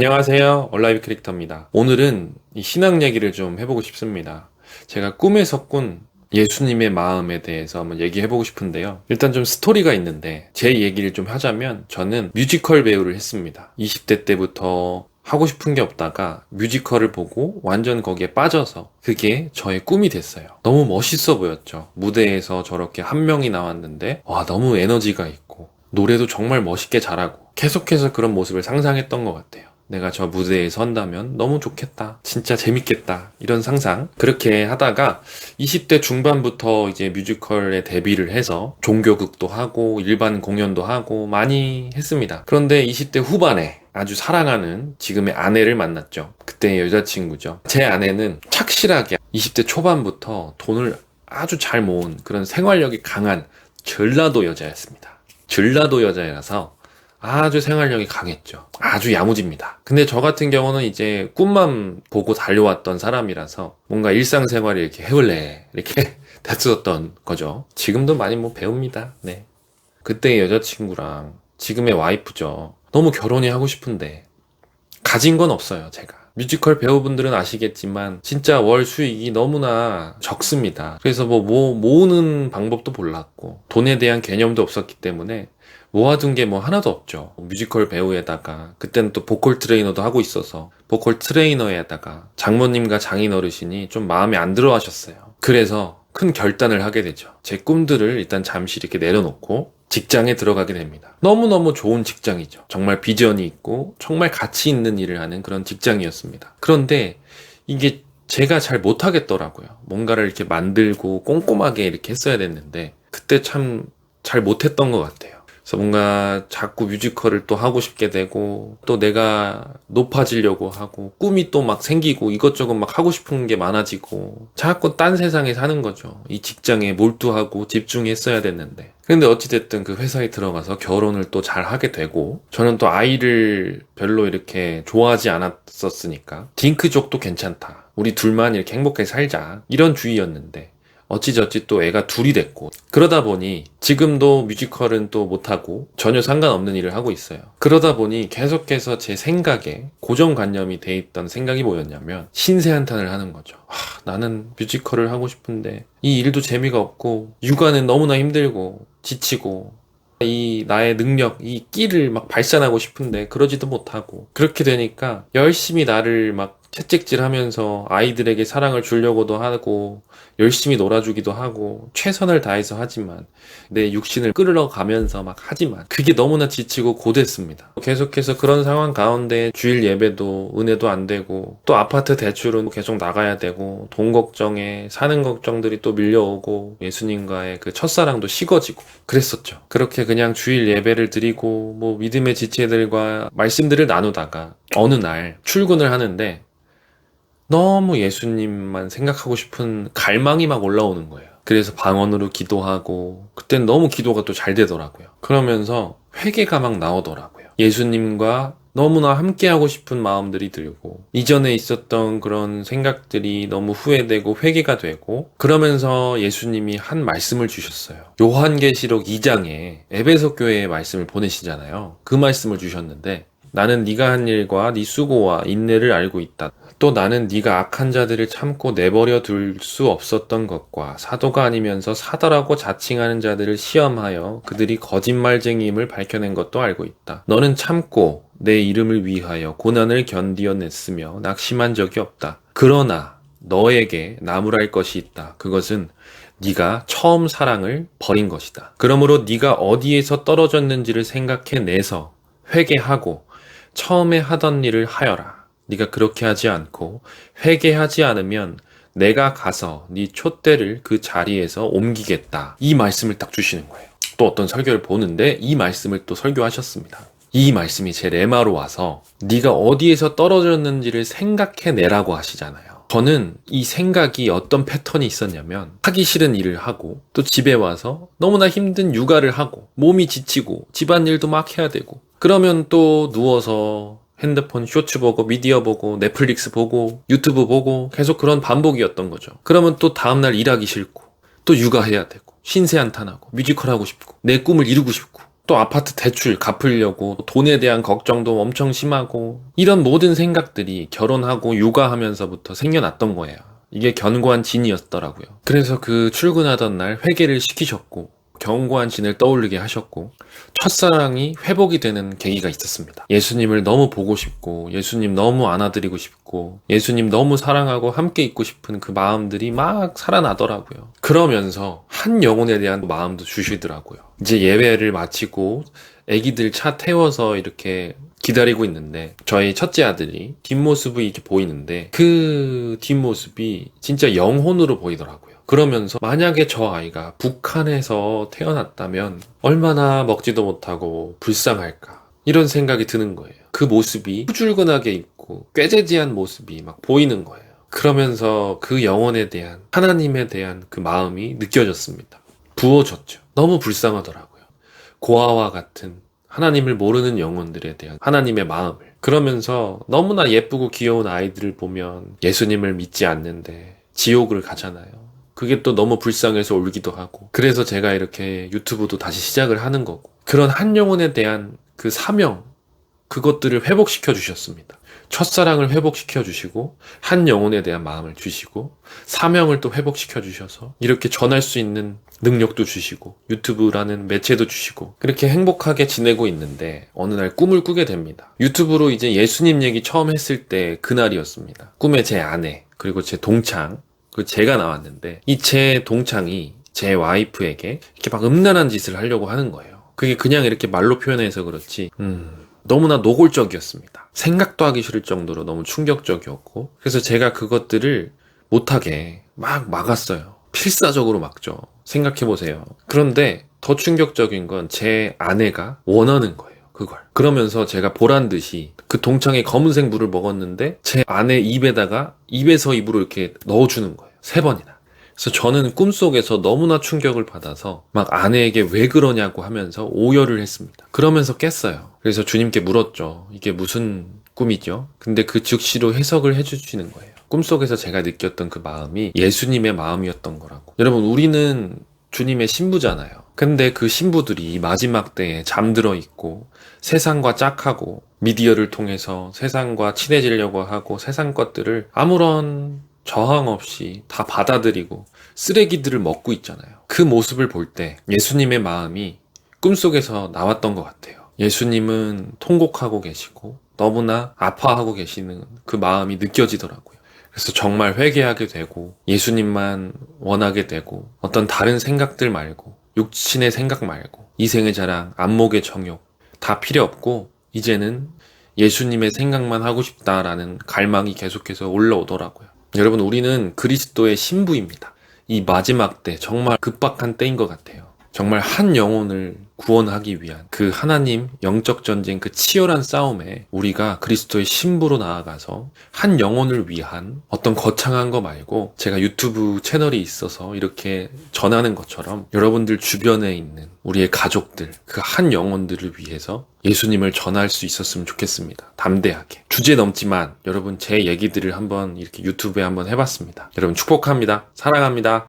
안녕하세요. 얼라이브 캐릭터입니다. 오늘은 이 신앙 얘기를 좀 해보고 싶습니다. 제가 꿈에서 꾼 예수님의 마음에 대해서 한번 얘기해보고 싶은데요. 일단 좀 스토리가 있는데 제 얘기를 좀 하자면 저는 뮤지컬 배우를 했습니다. 20대 때부터 하고 싶은 게 없다가 뮤지컬을 보고 완전 거기에 빠져서 그게 저의 꿈이 됐어요. 너무 멋있어 보였죠. 무대에서 저렇게 한 명이 나왔는데 와, 너무 에너지가 있고 노래도 정말 멋있게 잘하고 계속해서 그런 모습을 상상했던 것 같아요. 내가 저 무대에 선다면 너무 좋겠다. 진짜 재밌겠다. 이런 상상. 그렇게 하다가 20대 중반부터 이제 뮤지컬에 데뷔를 해서 종교극도 하고 일반 공연도 하고 많이 했습니다. 그런데 20대 후반에 아주 사랑하는 지금의 아내를 만났죠. 그때의 여자친구죠. 제 아내는 착실하게 20대 초반부터 돈을 아주 잘 모은 그런 생활력이 강한 전라도 여자였습니다. 전라도 여자라서 아주 생활력이 강했죠. 아주 야무집니다. 근데 저 같은 경우는 이제 꿈만 보고 달려왔던 사람이라서 뭔가 일상생활이 이렇게 해볼래 이렇게 됐었던 거죠. 지금도 많이 배웁니다. 네. 그때의 여자친구랑 지금의 와이프죠. 너무 결혼이 하고 싶은데 가진 건 없어요, 제가. 뮤지컬 배우분들은 아시겠지만 진짜 월 수익이 너무나 적습니다. 그래서 모으는 방법도 몰랐고 돈에 대한 개념도 없었기 때문에 모아둔 게 하나도 없죠. 뮤지컬 배우에다가 그때는 또 보컬 트레이너도 하고 있어서 보컬 트레이너에다가 장모님과 장인 어르신이 좀 마음에 안 들어 하셨어요. 그래서 큰 결단을 하게 되죠. 제 꿈들을 일단 잠시 이렇게 내려놓고 직장에 들어가게 됩니다. 너무너무 좋은 직장이죠. 정말 비전이 있고 정말 가치 있는 일을 하는 그런 직장이었습니다. 그런데 이게 제가 잘 못하겠더라고요. 뭔가를 이렇게 만들고 꼼꼼하게 이렇게 했어야 됐는데 그때 참 잘 못했던 것 같아요. 그래서 뭔가 자꾸 뮤지컬을 또 하고 싶게 되고 또 내가 높아지려고 하고 꿈이 또 막 생기고 이것저것 막 하고 싶은 게 많아지고 자꾸 딴 세상에 사는 거죠. 이 직장에 몰두하고 집중했어야 됐는데. 근데 어찌됐든 그 회사에 들어가서 결혼을 또 잘 하게 되고 저는 또 아이를 별로 이렇게 좋아하지 않았었으니까 딩크족도 괜찮다. 우리 둘만 이렇게 행복하게 살자. 이런 주의였는데 어찌저찌 또 애가 둘이 됐고 그러다 보니 지금도 뮤지컬은 또 못하고 전혀 상관없는 일을 하고 있어요. 그러다 보니 계속해서 제 생각에 고정관념이 돼 있던 생각이 뭐였냐면 신세한탄을 하는 거죠. 나는 뮤지컬을 하고 싶은데 이 일도 재미가 없고 육아는 너무나 힘들고 지치고 이 나의 능력, 이 끼를 막 발산하고 싶은데 그러지도 못하고 그렇게 되니까 열심히 나를 막 채찍질 하면서 아이들에게 사랑을 주려고도 하고 열심히 놀아주기도 하고 최선을 다해서 하지만 내 육신을 끌어가면서 막 하지만 그게 너무나 지치고 고됐습니다. 계속해서 그런 상황 가운데 주일 예배도 은혜도 안 되고 또 아파트 대출은 계속 나가야 되고 돈 걱정에 사는 걱정들이 또 밀려오고 예수님과의 그 첫사랑도 식어지고 그랬었죠. 그렇게 그냥 주일 예배를 드리고 믿음의 지체들과 말씀들을 나누다가 어느 날 출근을 하는데 너무 예수님만 생각하고 싶은 갈망이 막 올라오는 거예요. 그래서 방언으로 기도하고 그땐 너무 기도가 또 잘 되더라고요. 그러면서 회개가 막 나오더라고요. 예수님과 너무나 함께하고 싶은 마음들이 들고 이전에 있었던 그런 생각들이 너무 후회되고 회개가 되고 그러면서 예수님이 한 말씀을 주셨어요. 요한계시록 2장에 에베소 교회의 말씀을 보내시잖아요. 그 말씀을 주셨는데 나는 네가 한 일과 네 수고와 인내를 알고 있다. 또 나는 네가 악한 자들을 참고 내버려 둘 수 없었던 것과 사도가 아니면서 사도라고 자칭하는 자들을 시험하여 그들이 거짓말쟁이임을 밝혀낸 것도 알고 있다. 너는 참고 내 이름을 위하여 고난을 견디어냈으며 낙심한 적이 없다. 그러나 너에게 나무랄 것이 있다. 그것은 네가 처음 사랑을 버린 것이다. 그러므로 네가 어디에서 떨어졌는지를 생각해내서 회개하고 처음에 하던 일을 하여라. 네가 그렇게 하지 않고 회개하지 않으면 내가 가서 네 촛대를 그 자리에서 옮기겠다. 이 말씀을 딱 주시는 거예요. 또 어떤 설교를 보는데 이 말씀을 또 설교하셨습니다. 이 말씀이 제 레마로 와서 네가 어디에서 떨어졌는지를 생각해내라고 하시잖아요. 저는 이 생각이 어떤 패턴이 있었냐면 하기 싫은 일을 하고 또 집에 와서 너무나 힘든 육아를 하고 몸이 지치고 집안일도 막 해야 되고 그러면 또 누워서 핸드폰 쇼츠 보고 미디어 보고 넷플릭스 보고 유튜브 보고 계속 그런 반복이었던 거죠. 그러면 또 다음날 일하기 싫고 또 육아해야 되고 신세한탄하고 뮤지컬 하고 싶고 내 꿈을 이루고 싶고 또 아파트 대출 갚으려고 돈에 대한 걱정도 엄청 심하고 이런 모든 생각들이 결혼하고 육아하면서부터 생겨났던 거예요. 이게 견고한 진이었더라고요. 그래서 그 출근하던 날 회개를 시키셨고 견고한 진을 떠올리게 하셨고 첫사랑이 회복이 되는 계기가 있었습니다. 예수님을 너무 보고 싶고 예수님 너무 안아드리고 싶고 예수님 너무 사랑하고 함께 있고 싶은 그 마음들이 막 살아나더라고요. 그러면서 한 영혼에 대한 마음도 주시더라고요. 이제 예배를 마치고 애기들 차 태워서 이렇게 기다리고 있는데 저희 첫째 아들이 뒷모습이 이렇게 보이는데 그 뒷모습이 진짜 영혼으로 보이더라고요. 그러면서 만약에 저 아이가 북한에서 태어났다면 얼마나 먹지도 못하고 불쌍할까 이런 생각이 드는 거예요. 그 모습이 후줄근하게 있고 꾀재지한 모습이 막 보이는 거예요. 그러면서 그 영혼에 대한 하나님에 대한 그 마음이 느껴졌습니다. 부어졌죠. 너무 불쌍하더라고요. 고아와 같은 하나님을 모르는 영혼들에 대한 하나님의 마음을. 그러면서 너무나 예쁘고 귀여운 아이들을 보면 예수님을 믿지 않는데 지옥을 가잖아요. 그게 또 너무 불쌍해서 울기도 하고. 그래서 제가 이렇게 유튜브도 다시 시작을 하는 거고. 그런 한 영혼에 대한 그 사명, 그것들을 회복시켜 주셨습니다. 첫사랑을 회복시켜 주시고 한 영혼에 대한 마음을 주시고 사명을 또 회복시켜 주셔서 이렇게 전할 수 있는 능력도 주시고 유튜브라는 매체도 주시고 그렇게 행복하게 지내고 있는데 어느 날 꿈을 꾸게 됩니다. 유튜브로 이제 예수님 얘기 처음 했을 때 그날이었습니다. 꿈에 제 아내 그리고 제 동창 그 제가 나왔는데 이 제 동창이 제 와이프에게 이렇게 막 음란한 짓을 하려고 하는 거예요. 그게 그냥 이렇게 말로 표현해서 그렇지 너무나 노골적이었습니다. 생각도 하기 싫을 정도로 너무 충격적이었고 그래서 제가 그것들을 못하게 막 막았어요. 필사적으로 막죠. 생각해보세요. 그런데 더 충격적인 건 제 아내가 원하는 거예요. 그걸. 그러면서 제가 보란듯이 그 동창에 검은색 물을 먹었는데 제 아내 입에다가 입에서 입으로 이렇게 넣어주는 거예요. 3번이나. 그래서 저는 꿈속에서 너무나 충격을 받아서 막 아내에게 왜 그러냐고 하면서 오열을 했습니다. 그러면서 깼어요. 그래서 주님께 물었죠. 이게 무슨 꿈이죠? 근데 그 즉시로 해석을 해주시는 거예요. 꿈속에서 제가 느꼈던 그 마음이 예수님의 마음이었던 거라고. 여러분, 우리는 주님의 신부잖아요. 근데 그 신부들이 마지막 때에 잠들어 있고 세상과 짝하고 미디어를 통해서 세상과 친해지려고 하고 세상 것들을 아무런 저항 없이 다 받아들이고 쓰레기들을 먹고 있잖아요. 그 모습을 볼 때 예수님의 마음이 꿈속에서 나왔던 것 같아요. 예수님은 통곡하고 계시고 너무나 아파하고 계시는 그 마음이 느껴지더라고요. 그래서 정말 회개하게 되고 예수님만 원하게 되고 어떤 다른 생각들 말고 육신의 생각 말고 이생의 자랑, 안목의 정욕 다 필요 없고 이제는 예수님의 생각만 하고 싶다라는 갈망이 계속해서 올라오더라고요. 여러분, 우리는 그리스도의 신부입니다. 이 마지막 때 정말 급박한 때인 것 같아요. 정말 한 영혼을 구원하기 위한 그 하나님 영적 전쟁 그 치열한 싸움에 우리가 그리스도의 신부로 나아가서 한 영혼을 위한 어떤 거창한 거 말고 제가 유튜브 채널이 있어서 이렇게 전하는 것처럼 여러분들 주변에 있는 우리의 가족들 그 한 영혼들을 위해서 예수님을 전할 수 있었으면 좋겠습니다. 담대하게. 주제 넘지만 여러분 제 얘기들을 한번 이렇게 유튜브에 한번 해봤습니다. 여러분 축복합니다. 사랑합니다.